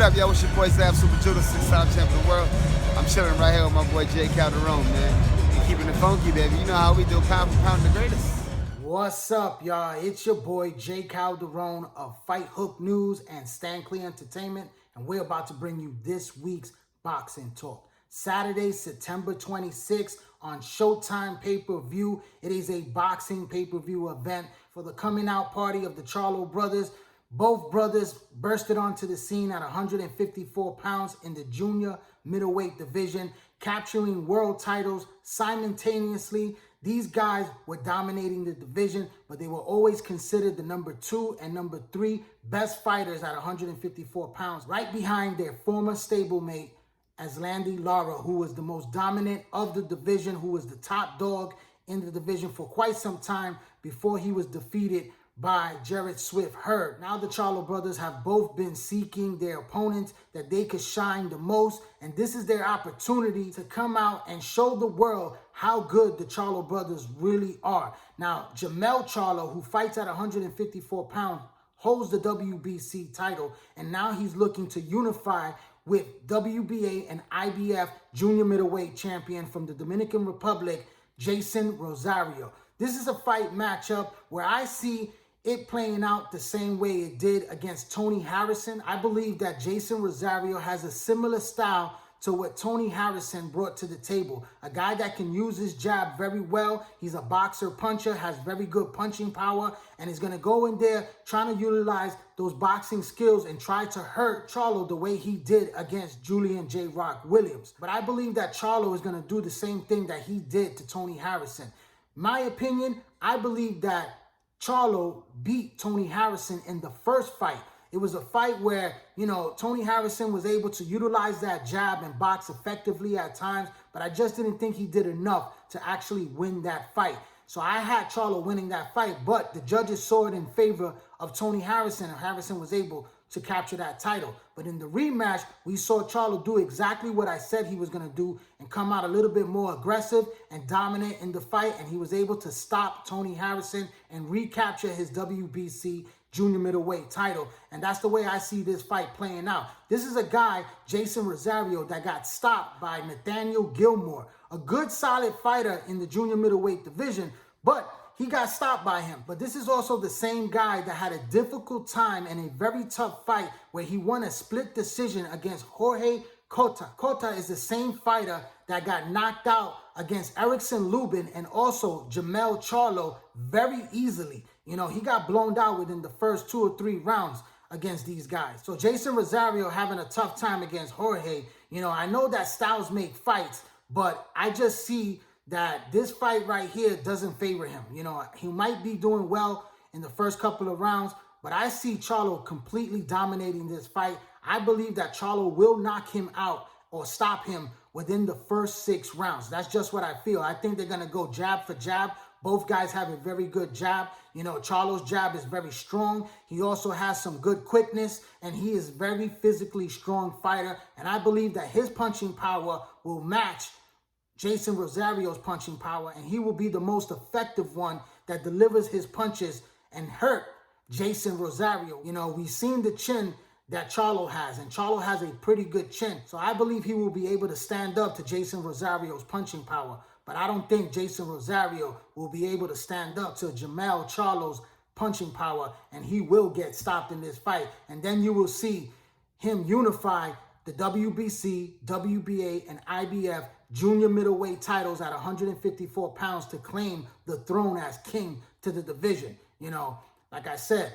up, yo? It's your boy Zab Super Judah, 6-time champion of the world. I'm chilling right here with my boy Jay Calderon, man. And keeping it funky, baby. You know how we do, pound for pound, the greatest. What's up, y'all? It's your boy Jay Calderon of Fight Hook News and Stand Clear Entertainment, and we're about to bring you this week's boxing talk. Saturday, September 26th on Showtime Pay-per-view. It is a boxing pay-per-view event for the coming out party of the Charlo brothers. Both brothers bursted onto the scene at 154 pounds in the junior middleweight division, capturing world titles simultaneously. These guys were dominating the division, but they were always considered the number 2 and number 3 best fighters at 154 pounds, right behind their former stablemate, Aslandy Lara, who was the most dominant of the division, who was the top dog in the division for quite some time before he was defeated by Jarrett Swift Hurd. Now the Charlo brothers have both been seeking their opponents that they could shine the most, and this is their opportunity to come out and show the world how good the Charlo brothers really are. Now, Jermell Charlo, who fights at 154 pounds, holds the WBC title, and now he's looking to unify with WBA and IBF junior middleweight champion from the Dominican Republic, Jeison Rosario. This is a fight matchup where I see it playing out the same way it did against Tony Harrison. I believe that Jeison Rosario has a similar style to what Tony Harrison brought to the table. A guy that can use his jab very well. He's a boxer puncher, has very good punching power, and is going to go in there trying to utilize those boxing skills and try to hurt Charlo the way he did against Julian J. Rock Williams. But I believe that Charlo is going to do the same thing that he did to Tony Harrison. My opinion, I believe that Charlo beat Tony Harrison in the first fight. It was a fight where, Tony Harrison was able to utilize that jab and box effectively at times, but I just didn't think he did enough to actually win that fight. So I had Charlo winning that fight, but the judges saw it in favor of Tony Harrison, and Harrison was able to capture that title. But in the rematch, we saw Charlo do exactly what I said he was going to do and come out a little bit more aggressive and dominant in the fight, and he was able to stop Tony Harrison and recapture his WBC junior middleweight title. And that's the way I see this fight playing out. This is a guy, Jeison Rosario, that got stopped by Nathaniel Gilmore, a good solid fighter in the junior middleweight division, but he got stopped by him. But this is also the same guy that had a difficult time and a very tough fight where he won a split decision against Jorge Cota. Cota is the same fighter that got knocked out against Erickson Lubin and also Jermell Charlo very easily. He got blown out within the first 2 or 3 rounds against these guys. So Jeison Rosario having a tough time against Jorge. I know that styles make fights, but I just see that this fight right here doesn't favor him. He might be doing well in the first couple of rounds, but I see Charlo completely dominating this fight. I believe that Charlo will knock him out or stop him within the first 6 rounds. That's just what I feel. I think they're going to go jab for jab. Both guys have a very good jab. Charlo's jab is very strong. He also has some good quickness, and he is very physically strong fighter. And I believe that his punching power will match Jeison Rosario's punching power, and he will be the most effective one that delivers his punches and hurt Jeison Rosario. We've seen the chin that Charlo has, and Charlo has a pretty good chin. So I believe he will be able to stand up to Jeison Rosario's punching power. But I don't think Jeison Rosario will be able to stand up to Jermell Charlo's punching power, and he will get stopped in this fight. And then you will see him unify the WBC, WBA, and IBF junior middleweight titles at 154 pounds to claim the throne as king to the division. Like I said,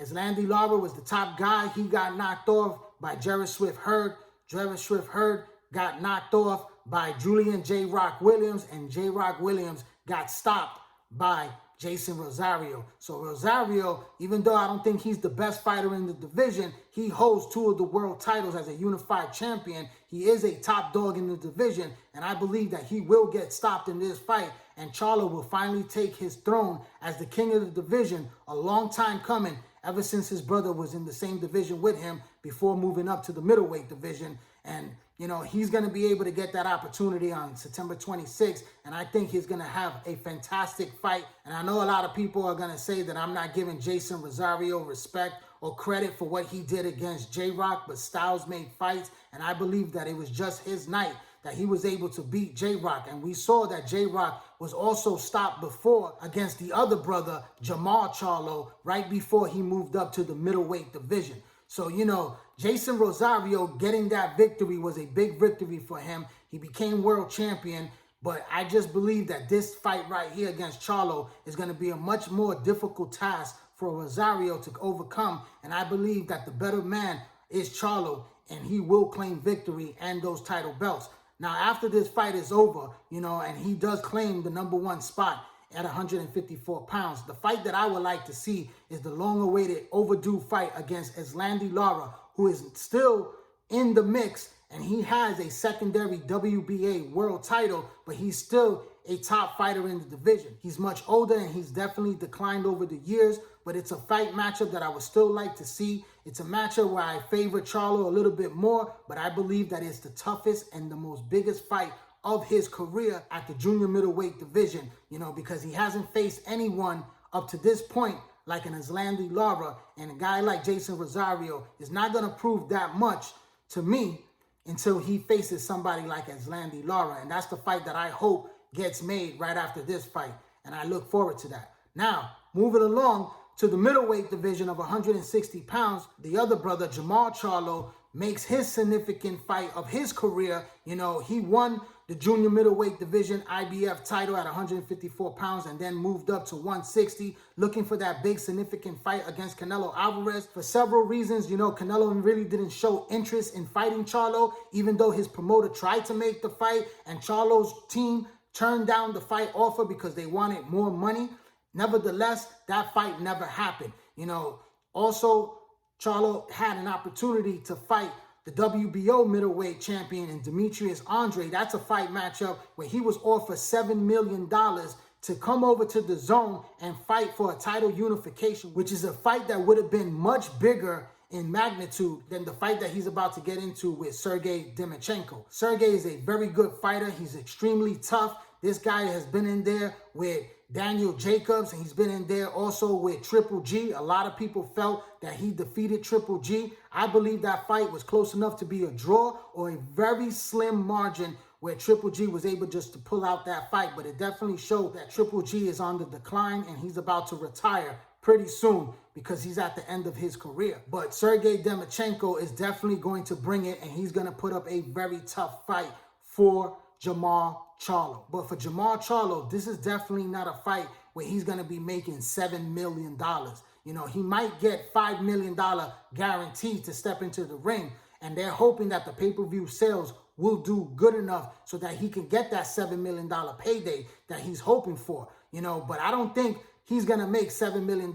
Aslandy Lara was the top guy. He got knocked off by Jarrett Swift Hurd. Jarrett Swift Hurd got knocked off by Julian J. Rock Williams, and J. Rock Williams got stopped by Jeison Rosario. So Rosario, even though I don't think he's the best fighter in the division, he holds 2 of the world titles as a unified champion. He is a top dog in the division, and I believe that he will get stopped in this fight, and Charlo will finally take his throne as the king of the division, a long time coming, ever since his brother was in the same division with him before moving up to the middleweight division. And, he's going to be able to get that opportunity on September 26th. And I think he's going to have a fantastic fight. And I know a lot of people are going to say that I'm not giving Jeison Rosario respect or credit for what he did against J-Rock, but Styles made fights, and I believe that it was just his night that he was able to beat J-Rock. And we saw that J-Rock was also stopped before against the other brother, Jermall Charlo, right before he moved up to the middleweight division. So, you know, Jeison Rosario getting that victory was a big victory for him. He became world champion. But I just believe that this fight right here against Charlo is going to be a much more difficult task for Rosario to overcome. And I believe that the better man is Charlo, and he will claim victory and those title belts. Now, after this fight is over, you know, and he does claim the #1 spot at 154 pounds, the fight that I would like to see is the long-awaited, overdue fight against Erislandy Lara, who is still in the mix. And he has a secondary WBA world title, but he's still a top fighter in the division. He's much older and he's definitely declined over the years, but it's a fight matchup that I would still like to see. It's a matchup where I favor Charlo a little bit more, but I believe that it's the toughest and the most biggest fight of his career at the junior middleweight division, you know, because he hasn't faced anyone up to this point like an Erislandy Lara, and a guy like Jeison Rosario is not going to prove that much to me until he faces somebody like Erislandy Lara. And that's the fight that I hope gets made right after this fight. And I look forward to that. Now, moving along to the middleweight division of 160 pounds, the other brother, Jermall Charlo, makes his significant fight of his career. You know, he won the junior middleweight division IBF title at 154 pounds and then moved up to 160, looking for that big significant fight against Canelo Alvarez. For several reasons, you know, Canelo really didn't show interest in fighting Charlo, even though his promoter tried to make the fight and Charlo's team turned down the fight offer because they wanted more money. Nevertheless, that fight never happened. You know, also, Charlo had an opportunity to fight the WBO middleweight champion in Demetrius Andre. That's a fight matchup where he was offered $7 million to come over to the zone and fight for a title unification, which is a fight that would have been much bigger in magnitude than the fight that he's about to get into with Sergiy Derevyanchenko. Sergiy is a very good fighter. He's extremely tough. This guy has been in there with Daniel Jacobs, and he's been in there also with Triple G. A lot of people felt that he defeated Triple G. I believe that fight was close enough to be a draw or a very slim margin where Triple G was able just to pull out that fight. But it definitely showed that Triple G is on the decline and he's about to retire pretty soon because he's at the end of his career. But Sergiy Derevyanchenko is definitely going to bring it, and he's going to put up a very tough fight for Jermall Charlo. But for Jermall Charlo, this is definitely not a fight where he's going to be making $7 million. You know, he might get $5 million guaranteed to step into the ring, and they're hoping that the pay-per-view sales will do good enough so that he can get that $7 million payday that he's hoping for. You know, but I don't think he's going to make $7 million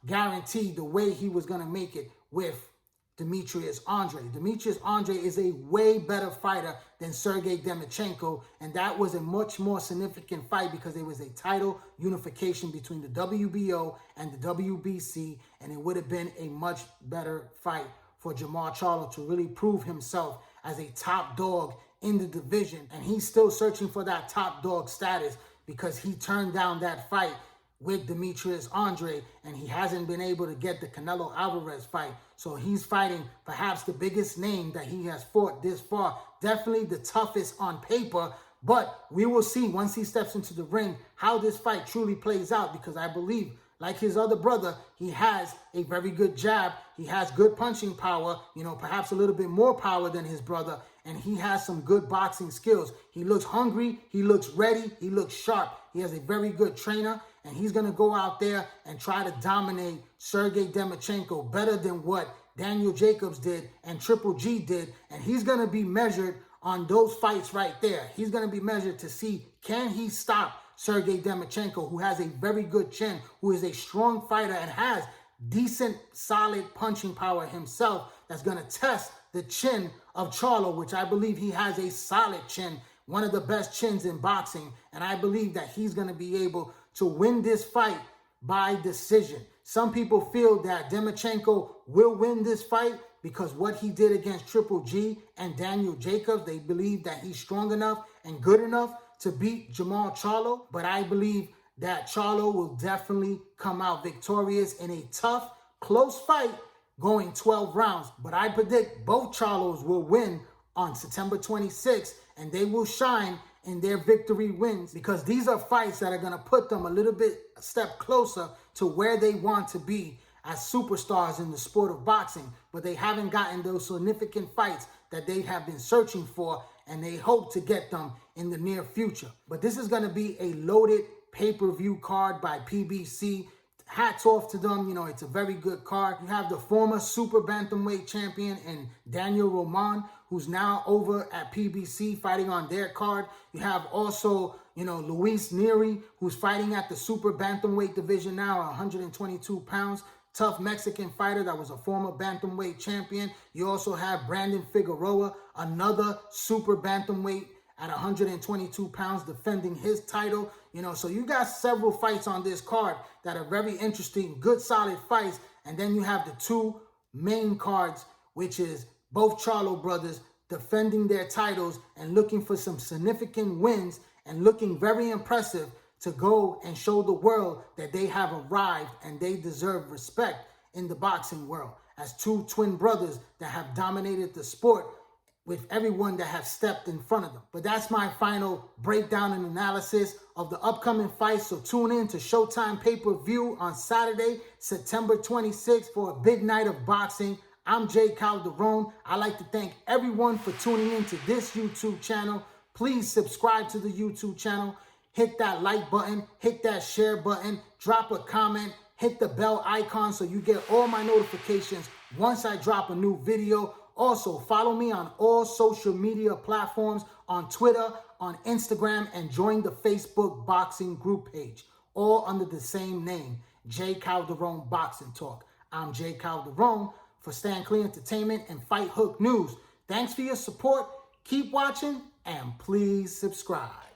guaranteed the way he was going to make it with Demetrius Andre. Demetrius Andre is a way better fighter than Sergiy Derevyanchenko, and that was a much more significant fight because there was a title unification between the WBO and the WBC, and it would have been a much better fight for Jermall Charlo to really prove himself as a top dog in the division, and he's still searching for that top dog status because he turned down that fight with Demetrius Andre, and he hasn't been able to get the Canelo Alvarez fight. So he's fighting perhaps the biggest name that he has fought this far. Definitely the toughest on paper, but we will see once he steps into the ring how this fight truly plays out, because I believe, like his other brother, he has a very good jab. He has good punching power, you know, perhaps a little bit more power than his brother, and he has some good boxing skills. He looks hungry, he looks ready, he looks sharp. He has a very good trainer, and he's going to go out there and try to dominate Sergiy Derevyanchenko better than what Daniel Jacobs did and Triple G did, and he's going to be measured on those fights right there. He's going to be measured to see, can he stop Sergiy Derevyanchenko, who has a very good chin, who is a strong fighter and has decent, solid punching power himself, that's going to test the chin of Charlo, which I believe he has a solid chin, one of the best chins in boxing, and I believe that he's going to be able to win this fight by decision. Some people feel that Derevyanchenko will win this fight because what he did against Triple G and Daniel Jacobs, they believe that he's strong enough and good enough to beat Jermall Charlo, but I believe that Charlo will definitely come out victorious in a tough, close fight going 12 rounds. But I predict both Charlos will win on September 26th, and they will shine in their victory wins, because these are fights that are going to put them a step closer to where they want to be as superstars in the sport of boxing. But they haven't gotten those significant fights that they have been searching for, and they hope to get them in the near future. But this is going to be a loaded pay-per-view card by PBC. Hats off to them. You know, it's a very good card. You have the former super bantamweight champion and Daniel Roman, who's now over at PBC fighting on their card. You have also, Luis Nery, who's fighting at the super bantamweight division now, 122 pounds. Tough Mexican fighter that was a former bantamweight champion. You also have Brandon Figueroa, another super bantamweight at 122 pounds, defending his title. So you got several fights on this card that are very interesting, good, solid fights. And then you have the two main cards, which is both Charlo brothers defending their titles and looking for some significant wins and looking very impressive to go and show the world that they have arrived and they deserve respect in the boxing world as two twin brothers that have dominated the sport with everyone that have stepped in front of them. But that's my final breakdown and analysis of the upcoming fights. So tune in to Showtime Pay-per-view on Saturday, September 26th for a big night of boxing. I'm Jay Calderon. I'd like to thank everyone for tuning in to this YouTube channel. Please subscribe to the YouTube channel. Hit that like button, hit that share button, drop a comment, hit the bell icon so you get all my notifications once I drop a new video. Also, follow me on all social media platforms, on Twitter, on Instagram, and join the Facebook boxing group page, all under the same name, Jay Calderon Boxing Talk. I'm Jay Calderon for Stand Clear Entertainment and Fight Hook News. Thanks for your support. Keep watching, and please subscribe.